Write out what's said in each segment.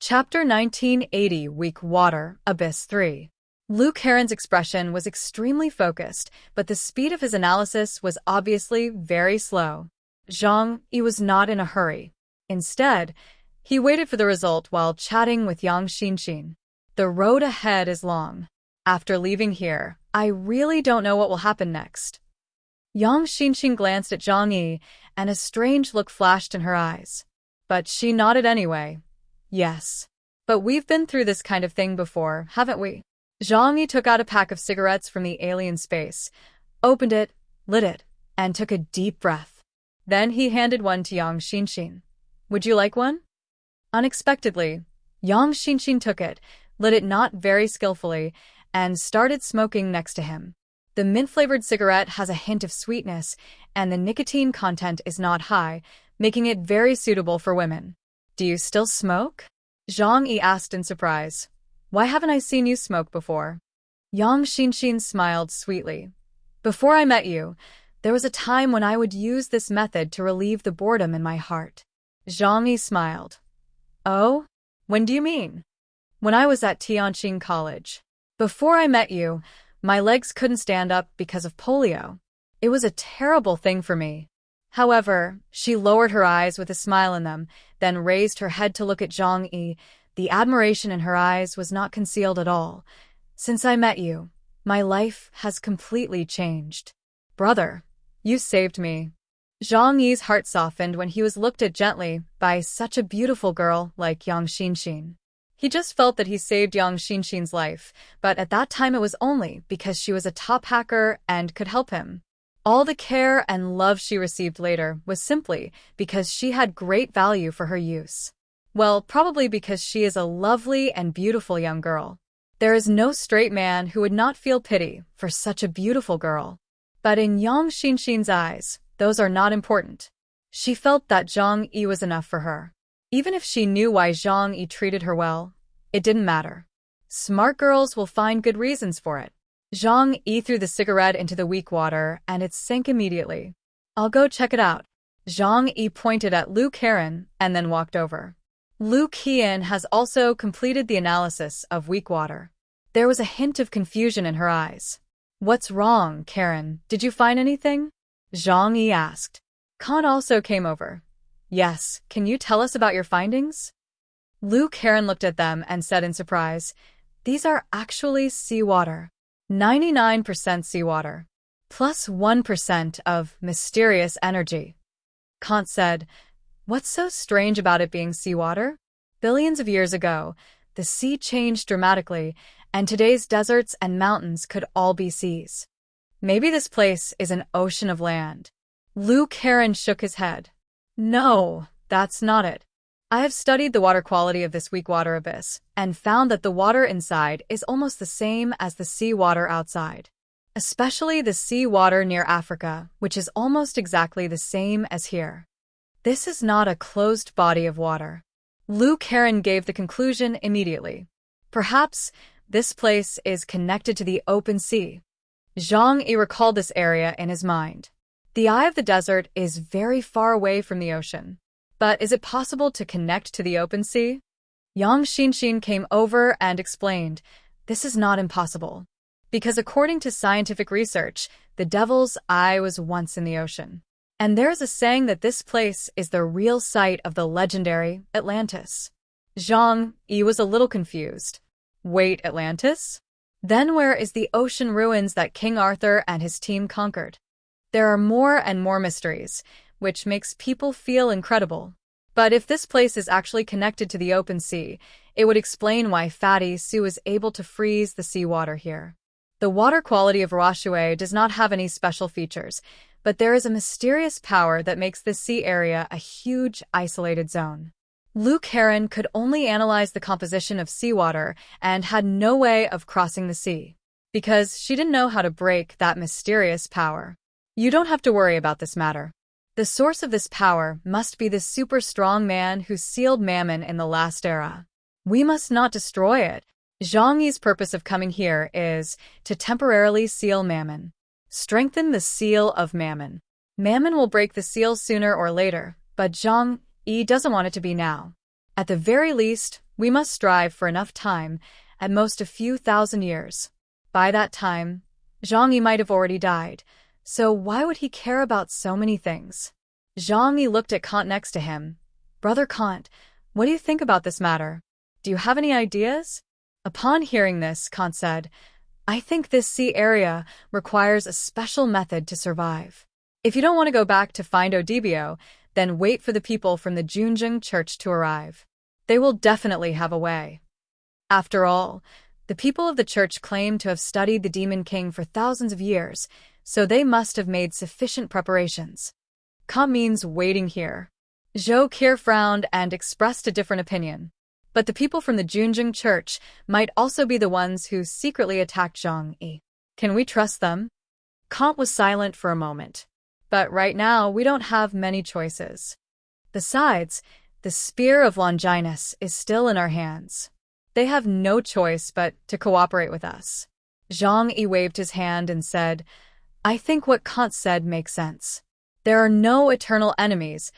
Chapter 1980 Weak Water, Abyss 3. Luke Heron's expression was extremely focused, but the speed of his analysis was obviously very slow. Zhang Yi was not in a hurry. Instead, he waited for the result while chatting with Yang Xinxin. The road ahead is long. After leaving here, I really don't know what will happen next. Yang Xinxin glanced at Zhang Yi, and a strange look flashed in her eyes. But she nodded anyway. Yes. But we've been through this kind of thing before, haven't we? Zhang Yi took out a pack of cigarettes from the alien space, opened it, lit it, and took a deep breath. Then he handed one to Yang Xinxin. Would you like one? Unexpectedly, Yang Xinxin took it, lit it not very skillfully, and started smoking next to him. The mint-flavored cigarette has a hint of sweetness, and the nicotine content is not high, making it very suitable for women. Do you still smoke? Zhang Yi asked in surprise. Why haven't I seen you smoke before? Yang Xinxin smiled sweetly. Before I met you, there was a time when I would use this method to relieve the boredom in my heart. Zhang Yi smiled. Oh? When do you mean? When I was at Tianqing College. Before I met you, my legs couldn't stand up because of polio. It was a terrible thing for me. However, she lowered her eyes with a smile in them, then raised her head to look at Zhang Yi. The admiration in her eyes was not concealed at all. Since I met you, my life has completely changed. Brother, you saved me. Zhang Yi's heart softened when he was looked at gently by such a beautiful girl like Yang Xinxin. He just felt that he saved Yang Xinxin's life, but at that time it was only because she was a top hacker and could help him. All the care and love she received later was simply because she had great value for her use. Well, probably because she is a lovely and beautiful young girl. There is no straight man who would not feel pity for such a beautiful girl. But in Yang Xinxin's eyes, those are not important. She felt that Zhang Yi was enough for her. Even if she knew why Zhang Yi treated her well, it didn't matter. Smart girls will find good reasons for it. Zhang Yi threw the cigarette into the weak water, and it sank immediately. I'll go check it out. Zhang Yi pointed at Luke Heron and then walked over. Luke Heron has also completed the analysis of weak water. There was a hint of confusion in her eyes. What's wrong, Karen? Did you find anything? Zhang Yi asked. Khan also came over. Yes, can you tell us about your findings? Luke Heron looked at them and said in surprise, These are actually seawater. 99% seawater, plus 1% of mysterious energy. Kant said, What's so strange about it being seawater? Billions of years ago, the sea changed dramatically, and today's deserts and mountains could all be seas. Maybe this place is an ocean of land. Luke Heron shook his head. No, that's not it. I have studied the water quality of this weak water abyss and found that the water inside is almost the same as the sea water outside. Especially the sea water near Africa, which is almost exactly the same as here. This is not a closed body of water. Luke Heron gave the conclusion immediately. Perhaps this place is connected to the open sea. Zhang Yi recalled this area in his mind. The eye of the desert is very far away from the ocean. But is it possible to connect to the open sea? Yang Xinxin came over and explained, This is not impossible. Because according to scientific research, the devil's eye was once in the ocean. And there is a saying that this place is the real site of the legendary Atlantis. Zhang Yi was a little confused. Wait, Atlantis? Then where is the ocean ruins that King Arthur and his team conquered? There are more and more mysteries, which makes people feel incredible. But if this place is actually connected to the open sea, it would explain why Fatty Sue is able to freeze the seawater here. The water quality of Roshue does not have any special features, but there is a mysterious power that makes this sea area a huge, isolated zone. Luke Heron could only analyze the composition of seawater and had no way of crossing the sea, because she didn't know how to break that mysterious power. You don't have to worry about this matter. The source of this power must be the super strong man who sealed Mammon in the last era. We must not destroy it. Zhang Yi's purpose of coming here is to temporarily seal Mammon. Strengthen the seal of Mammon. Mammon will break the seal sooner or later, but Zhang Yi doesn't want it to be now. At the very least, We must strive for enough time, at most a few thousand years. By that time, Zhang Yi might have already died, so why would he care about so many things? Zhang Yi looked at Kant next to him. Brother Kant, what do you think about this matter? Do you have any ideas? Upon hearing this, Kant said, I think this sea area requires a special method to survive. If you don't want to go back to find Odibio, then wait for the people from the Junjing Church to arrive. They will definitely have a way. After all, the people of the church claim to have studied the Demon King for thousands of years, so they must have made sufficient preparations. Kant means waiting here. Zhou Qi frowned and expressed a different opinion. But the people from the Junjing Church might also be the ones who secretly attacked Zhang Yi. Can we trust them? Kant was silent for a moment. But right now, we don't have many choices. Besides, the spear of Longinus is still in our hands. They have no choice but to cooperate with us. Zhang Yi waved his hand and said, I think what Kant said makes sense. There are no eternal enemies,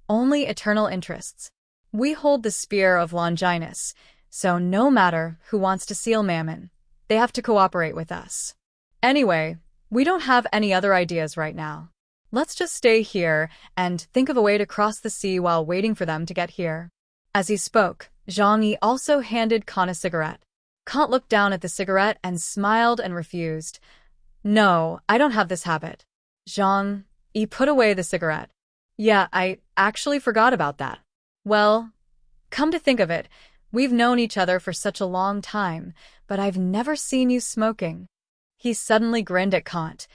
only eternal interests. We hold the spear of Longinus, so no matter who wants to seal Mammon, they have to cooperate with us. Anyway, we don't have any other ideas right now. Let's just stay here and think of a way to cross the sea while waiting for them to get here. As he spoke, Zhang Yi also handed Kant a cigarette. Kant looked down at the cigarette and smiled and refused. No, I don't have this habit. Zhang Yi put away the cigarette. Yeah, I actually forgot about that. Well, come to think of it, we've known each other for such a long time, but I've never seen you smoking. He suddenly grinned at Kant.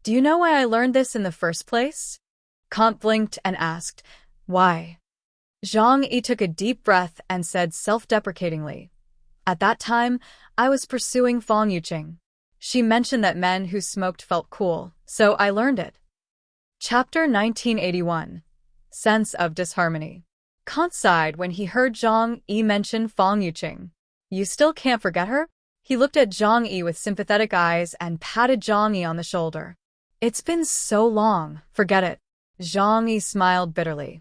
Do you know why I learned this in the first place? Kant blinked and asked, Why? Zhang Yi took a deep breath and said self-deprecatingly, At that time, I was pursuing Fang Yuqing. She mentioned that men who smoked felt cool, so I learned it. Chapter 1981. Sense of Disharmony. Kant sighed when he heard Zhang Yi mention Fang Yuqing. You still can't forget her? He looked at Zhang Yi with sympathetic eyes and patted Zhang Yi on the shoulder. It's been so long, forget it. Zhang Yi smiled bitterly.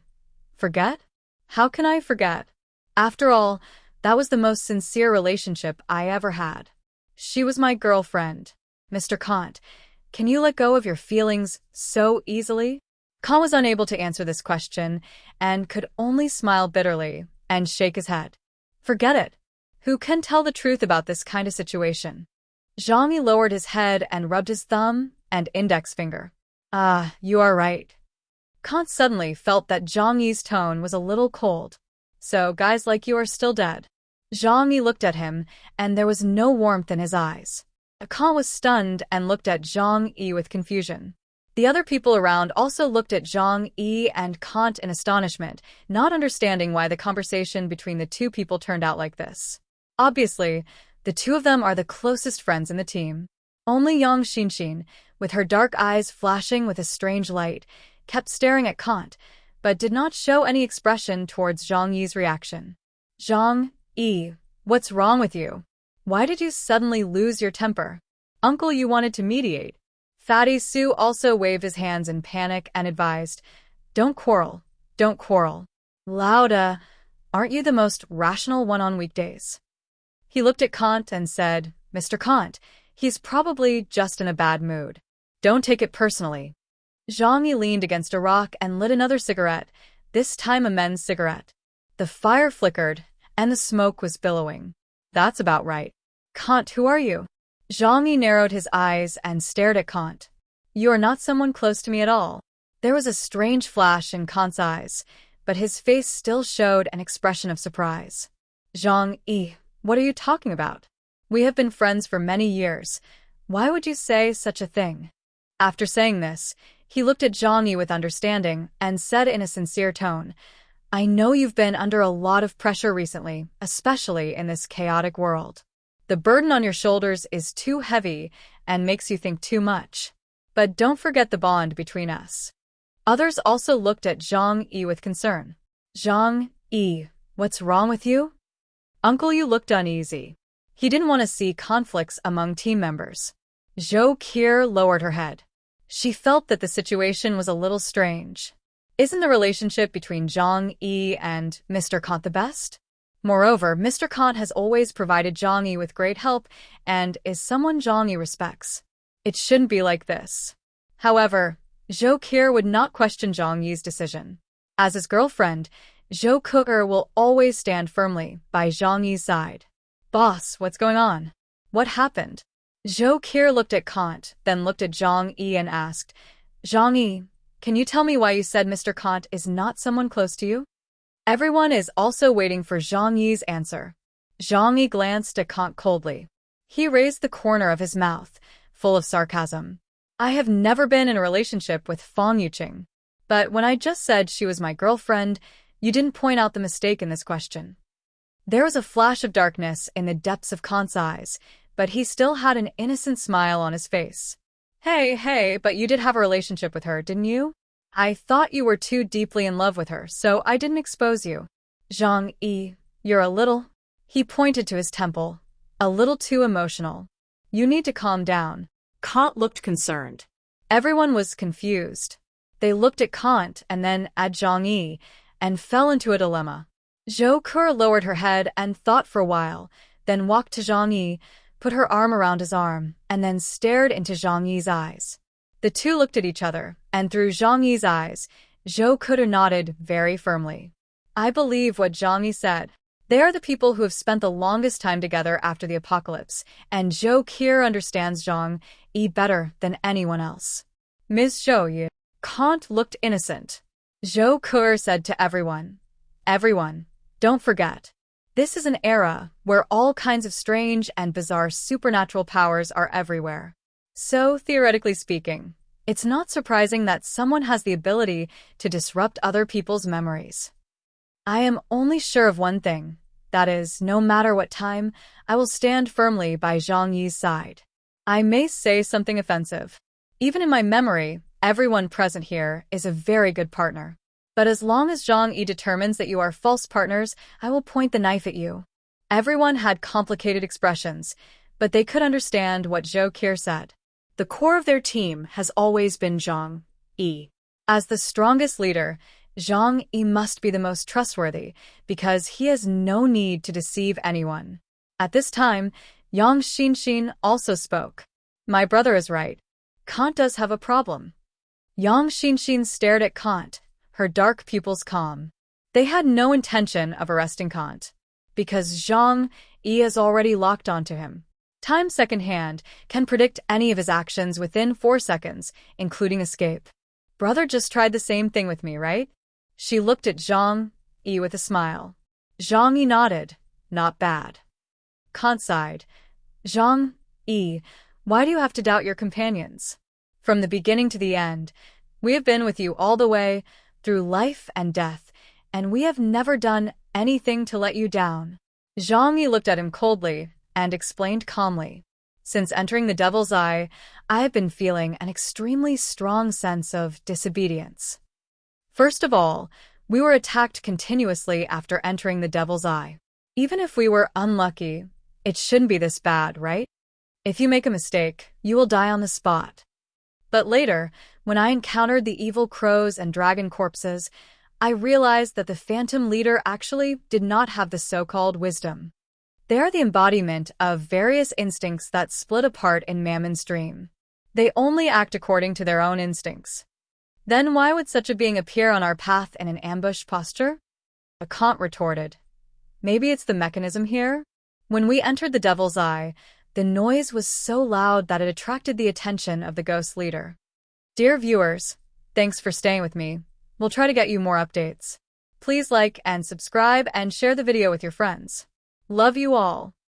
Forget? How can I forget? After all, that was the most sincere relationship I ever had. She was my girlfriend. Mr. Kant, can you let go of your feelings so easily? Kant was unable to answer this question and could only smile bitterly and shake his head. Forget it. Who can tell the truth about this kind of situation? Zhang Yi lowered his head and rubbed his thumb and index finger. Ah, you are right. Kant suddenly felt that Zhang Yi's tone was a little cold. So guys like you are still dead. Zhang Yi looked at him, and there was no warmth in his eyes. Kant was stunned and looked at Zhang Yi with confusion. The other people around also looked at Zhang Yi and Kant in astonishment, not understanding why the conversation between the two people turned out like this. Obviously, the two of them are the closest friends in the team. Only Yang Xinxin, with her dark eyes flashing with a strange light, kept staring at Kant, but did not show any expression towards Zhang Yi's reaction. Zhang Yi, what's wrong with you? Why did you suddenly lose your temper? Uncle, you wanted to mediate. Fatty Su also waved his hands in panic and advised, Don't quarrel, don't quarrel. Lauda, aren't you the most rational one on weekdays? He looked at Kant and said, Mr. Kant, he's probably just in a bad mood. Don't take it personally. Zhang Yi leaned against a rock and lit another cigarette, this time a men's cigarette. The fire flickered, and the smoke was billowing. That's about right. Kant, who are you? Zhang Yi narrowed his eyes and stared at Kant. You are not someone close to me at all. There was a strange flash in Kant's eyes, but his face still showed an expression of surprise. Zhang Yi, what are you talking about? We have been friends for many years. Why would you say such a thing? After saying this, he looked at Zhang Yi with understanding and said in a sincere tone, I know you've been under a lot of pressure recently, especially in this chaotic world. The burden on your shoulders is too heavy and makes you think too much. But don't forget the bond between us. Others also looked at Zhang Yi with concern. Zhang Yi, what's wrong with you? Uncle, you looked uneasy. He didn't want to see conflicts among team members. Zhou Qi lowered her head. She felt that the situation was a little strange. Isn't the relationship between Zhang Yi and Mr. Kant the best? Moreover, Mr. Kant has always provided Zhang Yi with great help and is someone Zhang Yi respects. It shouldn't be like this. However, Zhou Keir would not question Zhang Yi's decision. As his girlfriend, Zhou Keir will always stand firmly by Zhang Yi's side. Boss, what's going on? What happened? Zhou Keir looked at Kant, then looked at Zhang Yi and asked, Zhang Yi, can you tell me why you said Mr. Kant is not someone close to you? Everyone is also waiting for Zhang Yi's answer. Zhang Yi glanced at Kant coldly. He raised the corner of his mouth, full of sarcasm. I have never been in a relationship with Fang Yuqing. But when I just said she was my girlfriend, you didn't point out the mistake in this question. There was a flash of darkness in the depths of Kant's eyes, but he still had an innocent smile on his face. Hey, but you did have a relationship with her, didn't you? I thought you were too deeply in love with her, so I didn't expose you. Zhang Yi, you're a little... He pointed to his temple. A little too emotional. You need to calm down. Kant looked concerned. Everyone was confused. They looked at Kant and then at Zhang Yi and fell into a dilemma. Zhou Keir lowered her head and thought for a while, then walked to Zhang Yi, put her arm around his arm, and then stared into Zhang Yi's eyes. The two looked at each other, and through Zhang Yi's eyes, Zhou Keir nodded very firmly. I believe what Zhang Yi said. They are the people who have spent the longest time together after the apocalypse, and Zhou Keir understands Zhang Yi better than anyone else. Ms. Zhou Yi. Kant looked innocent. Zhou Keir said to everyone, don't forget. This is an era where all kinds of strange and bizarre supernatural powers are everywhere. So, theoretically speaking, it's not surprising that someone has the ability to disrupt other people's memories. I am only sure of one thing, that is, no matter what time, I will stand firmly by Zhang Yi's side. I may say something offensive. Even in my memory, everyone present here is a very good partner. But as long as Zhang Yi determines that you are false partners, I will point the knife at you. Everyone had complicated expressions, but they could understand what Zhou Keir said. The core of their team has always been Zhang Yi. As the strongest leader, Zhang Yi must be the most trustworthy because he has no need to deceive anyone. At this time, Yang Xinxin also spoke. My brother is right. Kant does have a problem. Yang Xinxin stared at Kant, her dark pupils calm. They had no intention of arresting Kant, because Zhang Yi is already locked onto him. Time second-hand can predict any of his actions within 4 seconds, including escape. Brother just tried the same thing with me, right? She looked at Zhang Yi with a smile. Zhang Yi nodded. Not bad. Kant sighed. Zhang Yi, why do you have to doubt your companions? From the beginning to the end, we have been with you all the way, through life and death, and we have never done anything to let you down. Zhang Yi looked at him coldly and explained calmly. Since entering the Devil's Eye, I have been feeling an extremely strong sense of disobedience. First of all, we were attacked continuously after entering the Devil's Eye. Even if we were unlucky, it shouldn't be this bad, right? If you make a mistake, you will die on the spot. But later, when I encountered the evil crows and dragon corpses, I realized that the Phantom Leader actually did not have the so-called wisdom. They are the embodiment of various instincts that split apart in Mammon's dream. They only act according to their own instincts. Then why would such a being appear on our path in an ambush posture? Kant retorted. Maybe it's the mechanism here? When we entered the Devil's Eye, the noise was so loud that it attracted the attention of the Ghost Leader. Dear viewers, thanks for staying with me. We'll try to get you more updates. Please like and subscribe and share the video with your friends. Love you all.